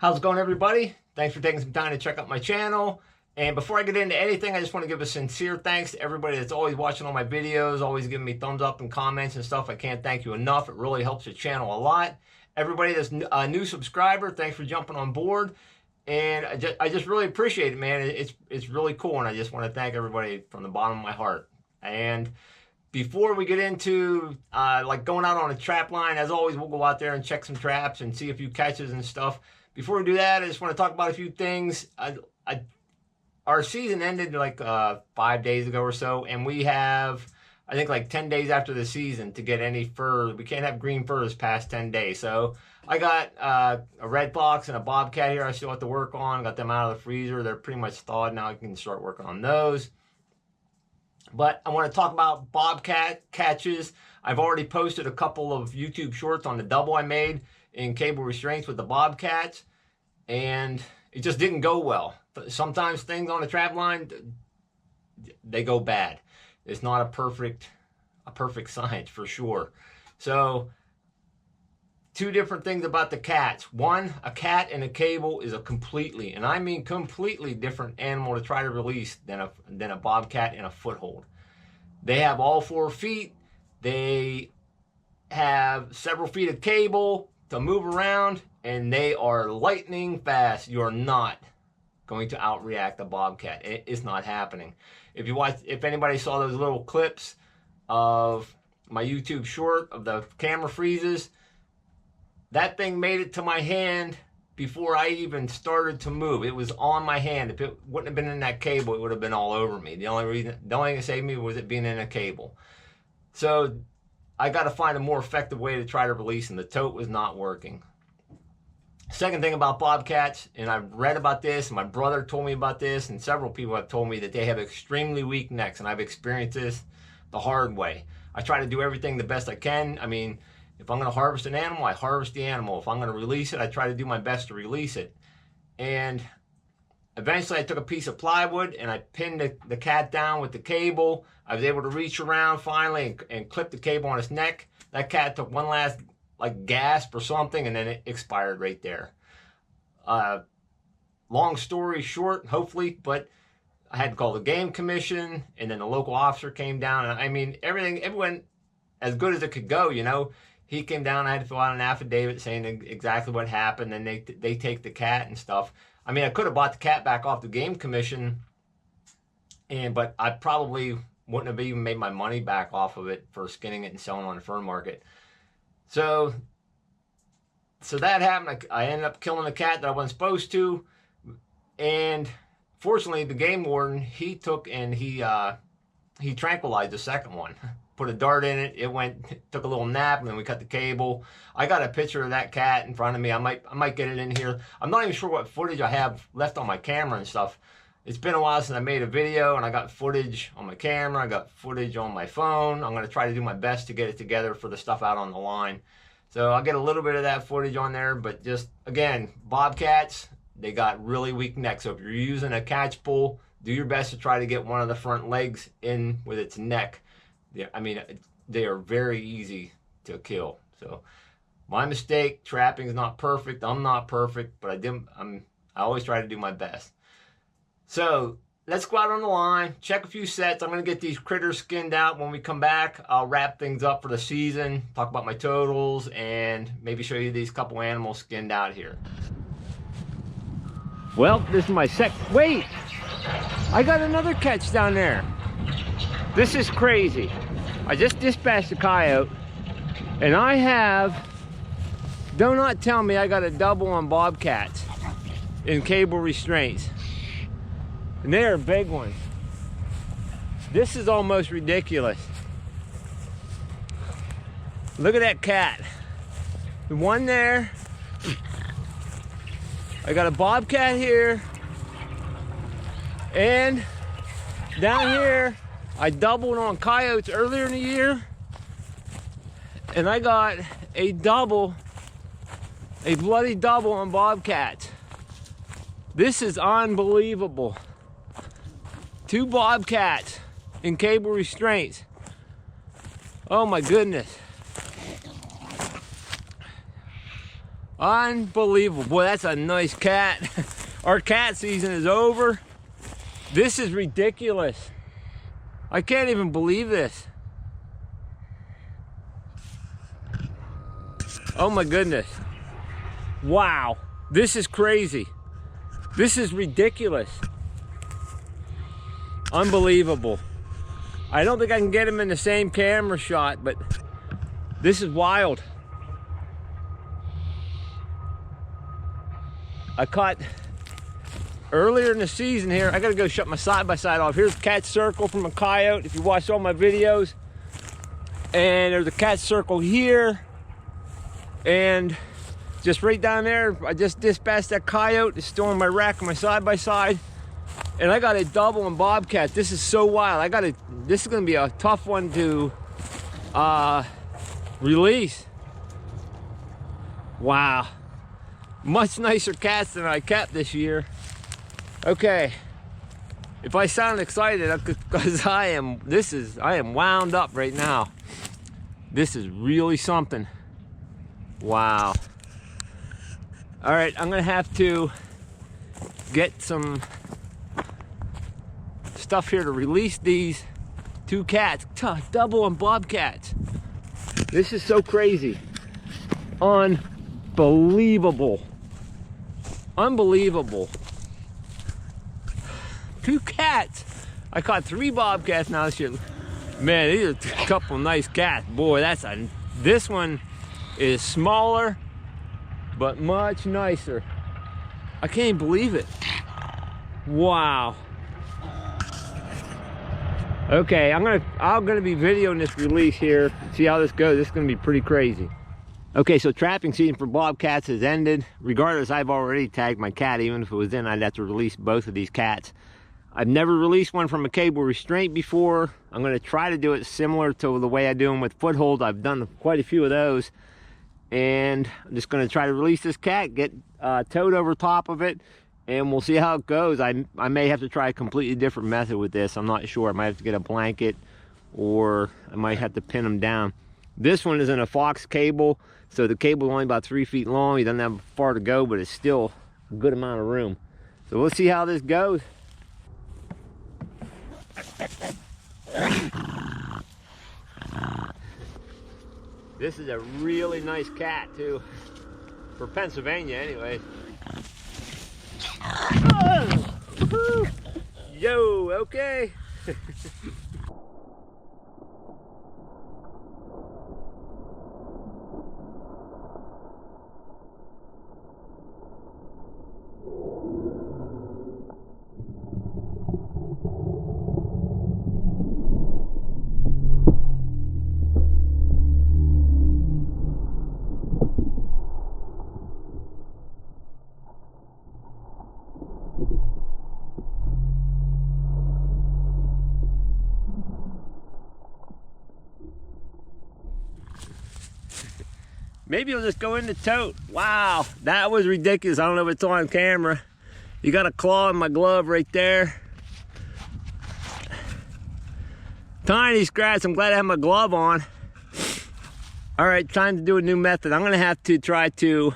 How's it going, everybody? Thanks for taking some time to check out my channel. And before I get into anything, I just want to give a sincere thanks to everybody that's always watching all my videos, always giving me thumbs up and comments and stuff. I can't thank you enough. It really helps the channel a lot. Everybody that's a new subscriber, thanks for jumping on board. And I just really appreciate it, man. It's really cool, and I just want to thank everybody from the bottom of my heart. And before we get into like going out on a trap line, as always, we'll go out there and check some traps and see a few catches and stuff. Before we do that, I just want to talk about a few things. Our season ended like 5 days ago or so, and we have, I think, like 10 days after the season to get any furs. We can't have green furs past 10 days. So I got a red fox and a bobcat here I still have to work on. Got them out of the freezer. They're pretty much thawed now. I can start working on those. But I want to talk about bobcat catches. I've already posted a couple of YouTube shorts on the double I made in cable restraints with the bobcats, and it just didn't go well. Sometimes things on the trap line, they go bad. It's not a perfect science for sure. So two different things about the cats. One, a cat and a cable is a completely, and I mean completely, different animal to try to release than a bobcat in a foothold. They have all 4 feet. They have several feet of cable to move around, and they are lightning fast. You're not going to outreact a bobcat. It's not happening. If anybody saw those little clips of my YouTube short of the camera freezes, that thing made it to my hand before I even started to move. It was on my hand. If it wouldn't have been in that cable, it would have been all over me. The only thing that saved me was it being in a cable. So I got to find a more effective way to try to release them. The tote was not working. Second thing about bobcats, and I've read about this, and my brother told me about this, and several people have told me that they have extremely weak necks, and I've experienced this the hard way. I try to do everything the best I can. I mean, if I'm going to harvest an animal, I harvest the animal. If I'm going to release it, I try to do my best to release it. And eventually I took a piece of plywood and I pinned the cat down with the cable. I was able to reach around finally and clip the cable on its neck. That cat took one last like gasp or something, and then it expired right there. Long story short, hopefully, but I had to call the game commission, and then the local officer came down. And I mean, everyone as good as it could go, you know. He came down, I had to fill out an affidavit saying exactly what happened, and they take the cat and stuff. I mean, I could have bought the cat back off the game commission, but I probably wouldn't have even made my money back off of it for skinning it and selling on the fur market. So that happened. I ended up killing a cat that I wasn't supposed to, and fortunately, the game warden, he took and he tranquilized the second one. Put a dart in it. It took a little nap, and then we cut the cable. I got a picture of that cat in front of me. I might get it in here. I'm not even sure what footage I have left on my camera and stuff. It's been a while since I made a video, and I got footage on my camera. I got footage on my phone. I'm going to try to do my best to get it together for the stuff out on the line. So I'll get a little bit of that footage on there, but just, again, bobcats, they got really weak necks. So if you're using a catch pole, do your best to try to get one of the front legs in with its neck. I mean, they are very easy to kill. So my mistake, trapping is not perfect. I'm not perfect, but I always try to do my best. So let's go out on the line, check a few sets. I'm going to get these critters skinned out. When we come back, I'll wrap things up for the season, talk about my totals, and maybe show you these couple animals skinned out here. Well, this is my wait! I got another catch down there. This is crazy. I just dispatched a coyote, and I have, do not tell me I got a double on bobcats in cable restraints. And they are big ones. This is almost ridiculous. Look at that cat. The one there. I got a bobcat here. And down here, I doubled on coyotes earlier in the year. And I got a bloody double on bobcats. This is unbelievable. 2 bobcats in cable restraints. Oh my goodness. Unbelievable. Boy, that's a nice cat. Our cat season is over. This is ridiculous. I can't even believe this. Oh my goodness. Wow. This is crazy. This is ridiculous. Unbelievable. I don't think I can get him in the same camera shot, but this is wild. I caught earlier in the season here. I gotta go shut my side-by-side off. Here's a cat circle from a coyote, if you watched all my videos. And there's a cat circle here. And just right down there, I just dispatched that coyote. It's still on my rack on my side-by-side. And I got a double and bobcat. This is so wild. This is gonna be a tough one to release. Wow. Much nicer cats than I kept this year. Okay. If I sound excited, because I am wound up right now. This is really something. Wow. All right, I'm gonna have to get some stuff here to release these two cats, double and bobcats. This is so crazy. Unbelievable. Unbelievable. Two cats. I caught 3 bobcats now this year. Man, these are a couple nice cats. Boy, this one is smaller, but much nicer. I can't believe it. Wow. Okay, I'm gonna be videoing this release here. See how this goes. This is gonna be pretty crazy. Okay, so trapping season for bobcats has ended. Regardless, I've already tagged my cat. Even if it was in, I'd have to release both of these cats. I've never released one from a cable restraint before. I'm gonna try to do it similar to the way I do them with footholds. I've done quite a few of those. And I'm just gonna try to release this cat, get towed over top of it, and we'll see how it goes. I may have to try a completely different method with this. I'm not sure. I might have to get a blanket, or I might have to pin him down. This one is in a Fox cable, so the cable is only about 3 feet long. He doesn't have far to go, but it's still a good amount of room. So we'll see how this goes. This is a really nice cat too, for Pennsylvania anyway. Oh, yo, okay. Maybe he'll just go in the tote. Wow, that was ridiculous. I don't know if it's on camera. You got a claw in my glove right there. Tiny scratch. I'm glad I have my glove on. All right, time to do a new method. I'm gonna have to try to,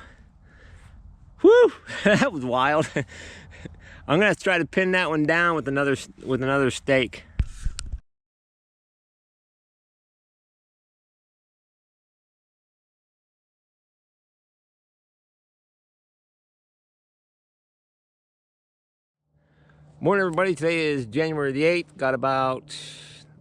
whew, that was wild. I'm gonna have to try to pin that one down with another stake. Morning everybody, today is January the 8th. Got about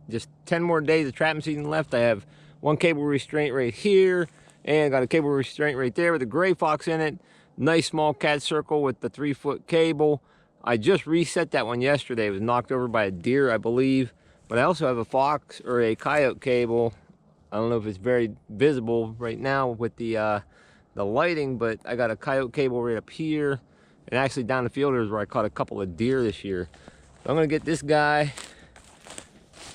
just 10 more days of trapping season left. I have one cable restraint right here, and got a cable restraint right there with a gray fox in it. Nice small cat circle with the 3-foot cable. I just reset that one yesterday. It was knocked over by a deer, I believe. But I also have a fox or a coyote cable. I don't know if it's very visible right now with the lighting, but I got a coyote cable right up here. And actually down the field is where I caught a couple of deer this year. So I'm gonna get this guy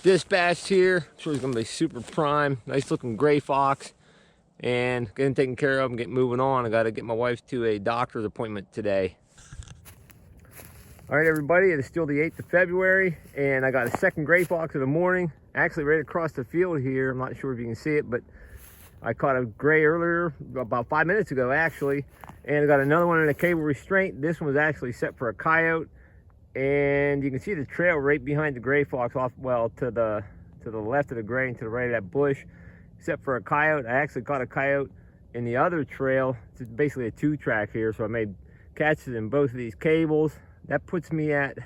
dispatched here. I'm sure he's gonna be super prime. Nice looking gray fox. And get him taken care of and get moving on. I gotta get my wife to a doctor's appointment today. All right, everybody, it is still the 8th of February, and I got a second gray fox in the morning. Actually right across the field here. I'm not sure if you can see it, but I caught a gray earlier, about 5 minutes ago actually, and I got another one in a cable restraint. This one was actually set for a coyote, and you can see the trail right behind the gray fox off, well, to the left of the gray and to the right of that bush, except for a coyote. I actually caught a coyote in the other trail. It's basically a 2-track here, so I made catches in both of these cables. That puts me at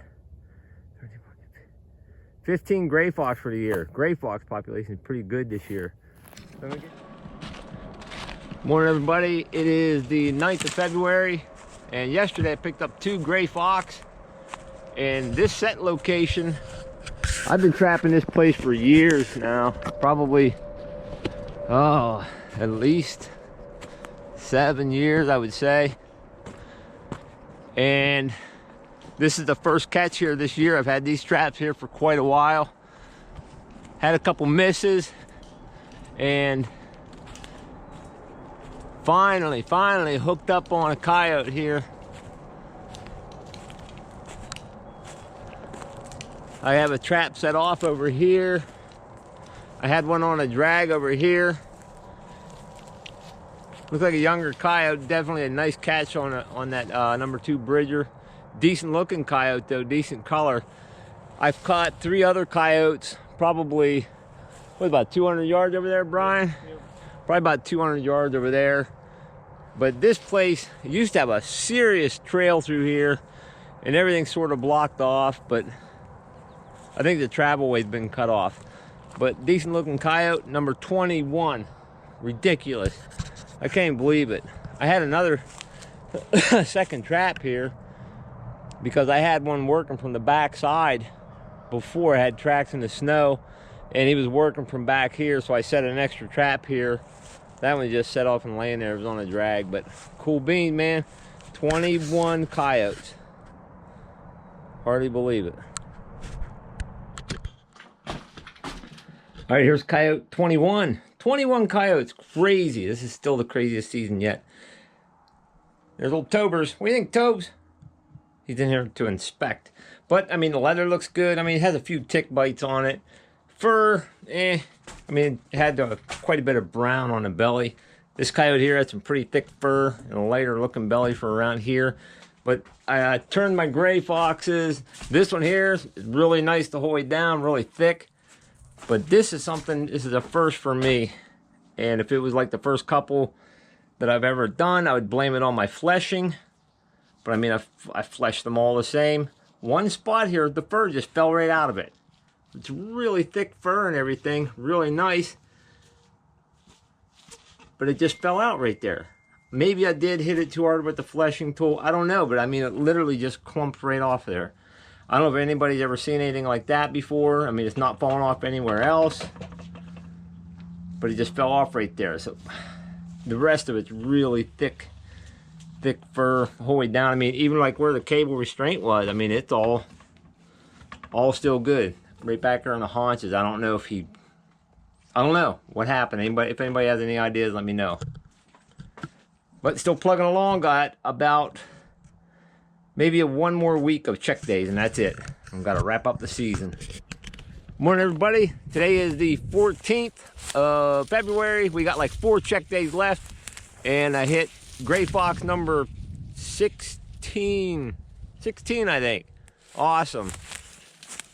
15 gray fox for the year. Gray fox population is pretty good this year. Morning everybody, it is the 9th of February, and yesterday I picked up 2 gray fox. And this set location, I've been trapping this place for years now, probably, oh, at least 7 years I would say. And this is the first catch here this year. I've had these traps here for quite a while. Had a couple misses, and finally hooked up on a coyote here. I have a trap set off over here. I had one on a drag over here. Looks like a younger coyote. Definitely a nice catch on that number 2 Bridger. Decent looking coyote though, decent color. I've caught 3 other coyotes, probably, what, about 200 yards over there, Brian? Yep. Probably about 200 yards over there. But this place used to have a serious trail through here, and everything's sort of blocked off, but I think the travel way's been cut off. But decent looking coyote, number 21. Ridiculous. I can't believe it. I had another second trap here because I had one working from the back side before. I had tracks in the snow, and he was working from back here, so I set an extra trap here. That one just set off and laying there. It was on a drag, but cool bean, man. 21 coyotes. Hardly believe it. All right, here's coyote 21. 21 coyotes, crazy. This is still the craziest season yet. There's old Tobers. What do you think, Tobes? He's in here to inspect. But, I mean, the leather looks good. I mean, it has a few tick bites on it. Fur, I mean, it had quite a bit of brown on the belly. This coyote here had some pretty thick fur and a lighter looking belly for around here. But I turned my gray foxes. This one here is really nice to hold down, really thick. But this is a first for me. And if it was like the first couple that I've ever done, I would blame it on my fleshing. But I mean, I fleshed them all the same. One spot here, the fur just fell right out of it. It's really thick fur and everything, really nice. But it just fell out right there. Maybe I did hit it too hard with the fleshing tool. I don't know, but I mean, it literally just clumped right off there. I don't know if anybody's ever seen anything like that before. I mean, it's not falling off anywhere else. But it just fell off right there. So the rest of it's really thick fur the whole way down. I mean, even like where the cable restraint was, I mean, it's all still good. Right back there on the haunches. I don't know what happened. If anybody has any ideas, let me know. But still plugging along. Got about maybe one more week of check days, and that's it. I've got to wrap up the season. Morning, everybody. Today is the 14th of February. We got like 4 check days left, and I hit gray fox number 16, I think. Awesome.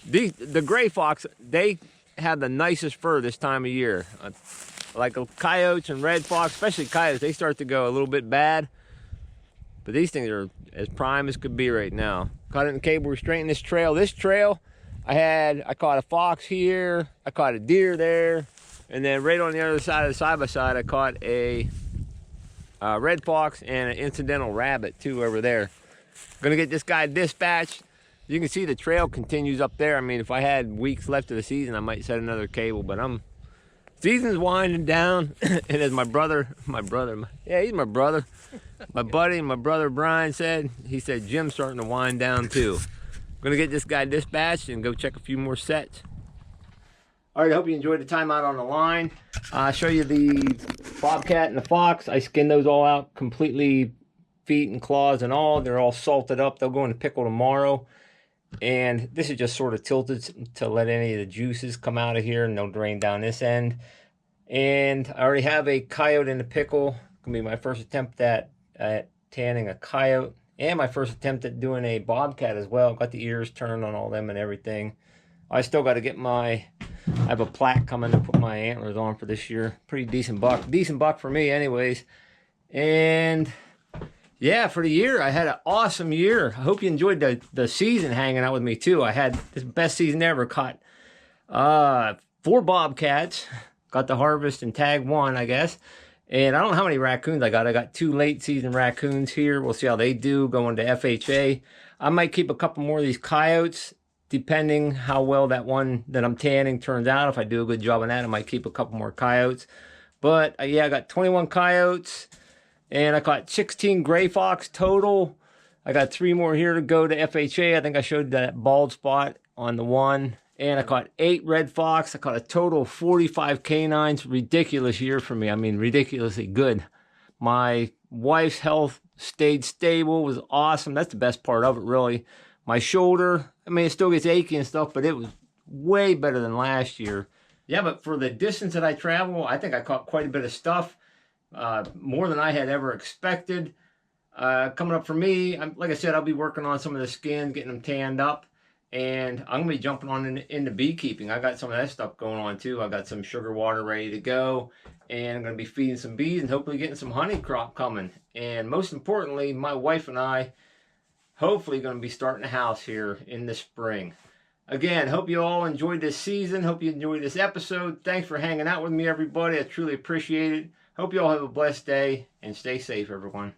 The gray fox, they have the nicest fur this time of year. Like coyotes and red fox, especially coyotes, they start to go a little bit bad. But these things are as prime as could be right now. Caught it in the cable restraint in this trail. This trail, I caught a fox here, I caught a deer there, and then right on the other side of the side-by-side, I caught a red fox and an incidental rabbit too over there. Gonna get this guy dispatched. You can see the trail continues up there. I mean, if I had weeks left of the season, I might set another cable, but season's winding down. And as my brother, yeah, he's my brother. My buddy, my brother Brian said, Jim's starting to wind down too. I'm gonna get this guy dispatched and go check a few more sets. All right, I hope you enjoyed the time out on the line. I'll show you the bobcat and the fox. I skinned those all out completely, feet and claws and all. They're all salted up. They'll go in a pickle tomorrow. And this is just sort of tilted to let any of the juices come out of here, and they'll drain down this end. And I already have a coyote in the pickle. Gonna be my first attempt at tanning a coyote, and my first attempt at doing a bobcat as well. Got the ears turned on all them and everything. I still got to get I have a plaque coming to put my antlers on for this year. Pretty decent buck for me anyways. And yeah, for the year, I had an awesome year. I hope you enjoyed the season hanging out with me too. I had the best season ever. Caught 4 bobcats. Got to harvest and tag 1, I guess. And I don't know how many raccoons I got. I got 2 late season raccoons here. We'll see how they do going to FHA. I might keep a couple more of these coyotes, depending how well that one that I'm tanning turns out. If I do a good job on that, I might keep a couple more coyotes. But yeah, I got 21 coyotes, and I caught 16 gray fox total. I got 3 more here to go to FHA. I think I showed that bald spot on the one. And I caught 8 red fox. I caught a total of 45 canines. Ridiculous year for me. I mean, ridiculously good. My wife's health stayed stable. Was awesome. That's the best part of it, really. My shoulder, I mean, it still gets achy and stuff, but it was way better than last year. Yeah, but for the distance that I travel, I think I caught quite a bit of stuff. More than I had ever expected. Coming up for me, like I said, I'll be working on some of the skins, getting them tanned up. And I'm going to be jumping on into beekeeping. I got some of that stuff going on too. I got some sugar water ready to go. And I'm going to be feeding some bees and hopefully getting some honey crop coming. And most importantly, my wife and I hopefully going to be starting a house here in the spring. Again, hope you all enjoyed this season. Hope you enjoyed this episode. Thanks for hanging out with me, everybody. I truly appreciate it. Hope you all have a blessed day and stay safe, everyone.